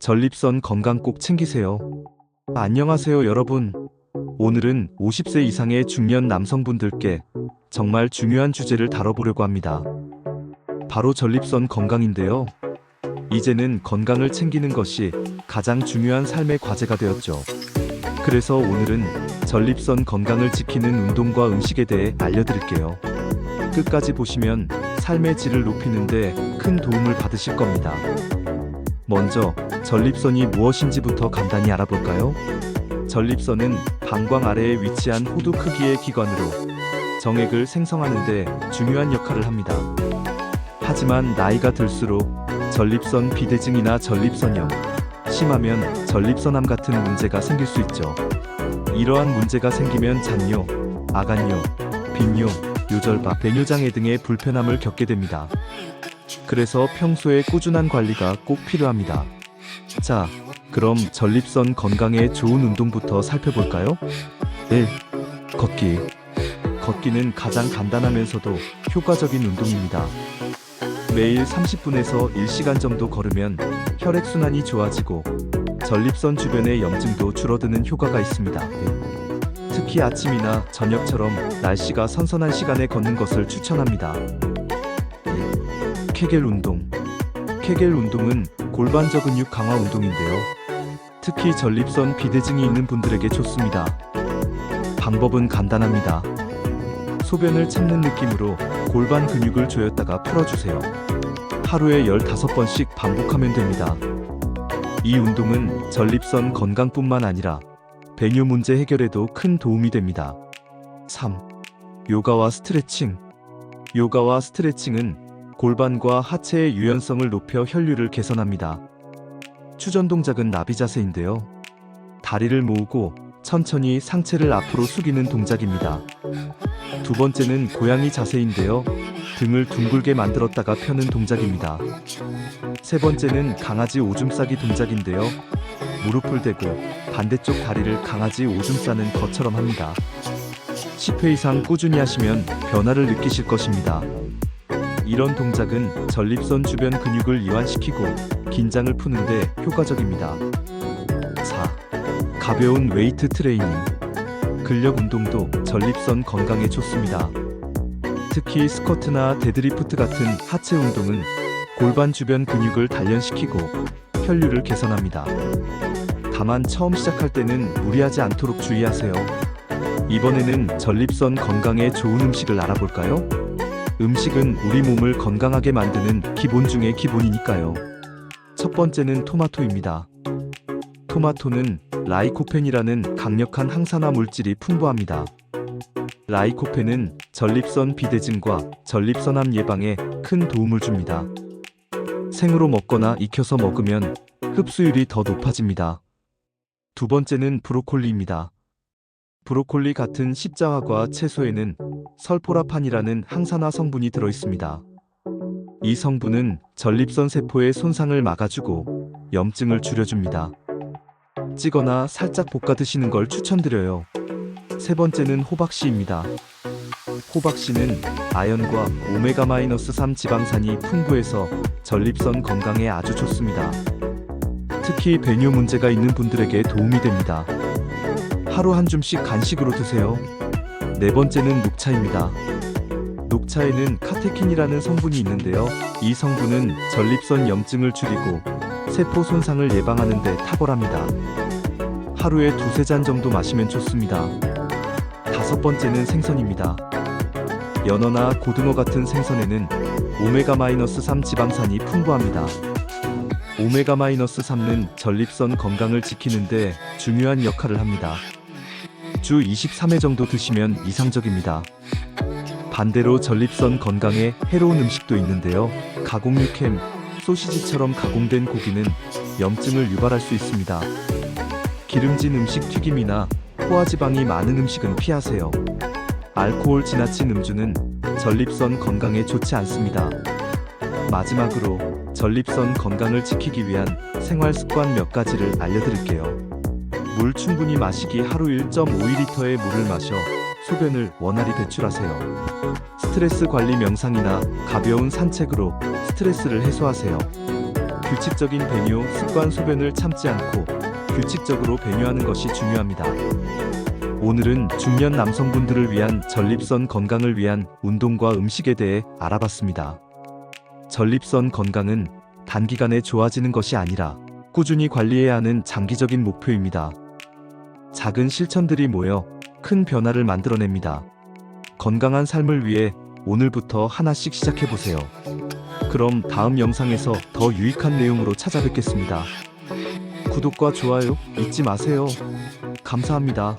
전립선 건강 꼭 챙기세요. 안녕하세요 여러분. 오늘은 50세 이상의 중년 남성분들께 정말 중요한 주제를 다뤄보려고 합니다. 바로 전립선 건강인데요. 이제는 건강을 챙기는 것이 가장 중요한 삶의 과제가 되었죠. 그래서 오늘은 전립선 건강을 지키는 운동과 음식에 대해 알려드릴게요. 끝까지 보시면 삶의 질을 높이는 데 큰 도움을 받으실 겁니다. 먼저 전립선이 무엇인지부터 간단히 알아볼까요? 전립선은 방광 아래에 위치한 호두 크기의 기관으로 정액을 생성하는 데 중요한 역할을 합니다. 하지만 나이가 들수록 전립선 비대증이나 전립선염, 심하면 전립선암 같은 문제가 생길 수 있죠. 이러한 문제가 생기면 잔뇨, 아간뇨, 빈뇨, 요절박, 배뇨장애 등의 불편함을 겪게 됩니다. 그래서 평소에 꾸준한 관리가 꼭 필요합니다. 자, 그럼 전립선 건강에 좋은 운동부터 살펴볼까요? 1. 걷기. 걷기는 가장 간단하면서도 효과적인 운동입니다. 매일 30분에서 1시간 정도 걸으면 혈액순환이 좋아지고 전립선 주변의 염증도 줄어드는 효과가 있습니다. 특히 아침이나 저녁처럼 날씨가 선선한 시간에 걷는 것을 추천합니다. 케겔 운동. 케겔 운동은 골반저 근육 강화 운동인데요. 특히 전립선 비대증이 있는 분들에게 좋습니다. 방법은 간단합니다. 소변을 참는 느낌으로 골반 근육을 조였다가 풀어주세요. 하루에 15번씩 반복하면 됩니다. 이 운동은 전립선 건강뿐만 아니라 배뇨 문제 해결에도 큰 도움이 됩니다. 3. 요가와 스트레칭. 요가와 스트레칭은 골반과 하체의 유연성을 높여 혈류를 개선합니다. 추전 동작은 나비 자세인데요. 다리를 모으고 천천히 상체를 앞으로 숙이는 동작입니다. 두 번째는 고양이 자세인데요. 등을 둥글게 만들었다가 펴는 동작입니다. 세 번째는 강아지 오줌 싸기 동작인데요. 무릎을 대고 반대쪽 다리를 강아지 오줌 싸는 것처럼 합니다. 10회 이상 꾸준히 하시면 변화를 느끼실 것입니다. 이런 동작은 전립선 주변 근육을 이완시키고 긴장을 푸는데 효과적입니다. 4. 가벼운 웨이트 트레이닝. 근력 운동도 전립선 건강에 좋습니다. 특히 스쿼트나 데드리프트 같은 하체 운동은 골반 주변 근육을 단련시키고 혈류를 개선합니다. 다만 처음 시작할 때는 무리하지 않도록 주의하세요. 이번에는 전립선 건강에 좋은 음식을 알아볼까요? 음식은 우리 몸을 건강하게 만드는 기본 중의 기본이니까요. 첫 번째는 토마토입니다. 토마토는 라이코펜이라는 강력한 항산화 물질이 풍부합니다. 라이코펜은 전립선 비대증과 전립선암 예방에 큰 도움을 줍니다. 생으로 먹거나 익혀서 먹으면 흡수율이 더 높아집니다. 두 번째는 브로콜리입니다. 브로콜리 같은 십자화과 채소에는 설포라판이라는 항산화 성분이 들어있습니다. 이 성분은 전립선 세포의 손상을 막아주고 염증을 줄여줍니다. 찌거나 살짝 볶아 드시는 걸 추천드려요. 세 번째는 호박씨입니다. 호박씨는 아연과 오메가-3 지방산이 풍부해서 전립선 건강에 아주 좋습니다. 특히 배뇨 문제가 있는 분들에게 도움이 됩니다. 하루 한 줌씩 간식으로 드세요. 네 번째는 녹차입니다. 녹차에는 카테킨이라는 성분이 있는데요. 이 성분은 전립선 염증을 줄이고 세포 손상을 예방하는 데 탁월합니다. 하루에 두세 잔 정도 마시면 좋습니다. 다섯 번째는 생선입니다. 연어나 고등어 같은 생선에는 오메가-3 지방산이 풍부합니다. 오메가-3는 전립선 건강을 지키는 데 중요한 역할을 합니다. 주 23회 정도 드시면 이상적입니다. 반대로 전립선 건강에 해로운 음식도 있는데요. 가공육 햄, 소시지처럼 가공된 고기는 염증을 유발할 수 있습니다. 기름진 음식 튀김이나 포화지방이 많은 음식은 피하세요. 알코올 지나친 음주는 전립선 건강에 좋지 않습니다. 마지막으로 전립선 건강을 지키기 위한 생활 습관 몇 가지를 알려드릴게요. 물 충분히 마시기. 하루 1.5리터의 물을 마셔 소변을 원활히 배출하세요. 스트레스 관리 명상이나 가벼운 산책으로 스트레스를 해소하세요. 규칙적인 배뇨 습관 소변을 참지 않고 규칙적으로 배뇨하는 것이 중요합니다. 오늘은 중년 남성분들을 위한 전립선 건강을 위한 운동과 음식에 대해 알아봤습니다. 전립선 건강은 단기간에 좋아지는 것이 아니라 꾸준히 관리해야 하는 장기적인 목표입니다. 작은 실천들이 모여 큰 변화를 만들어냅니다. 건강한 삶을 위해 오늘부터 하나씩 시작해보세요. 그럼 다음 영상에서 더 유익한 내용으로 찾아뵙겠습니다. 구독과 좋아요 잊지 마세요. 감사합니다.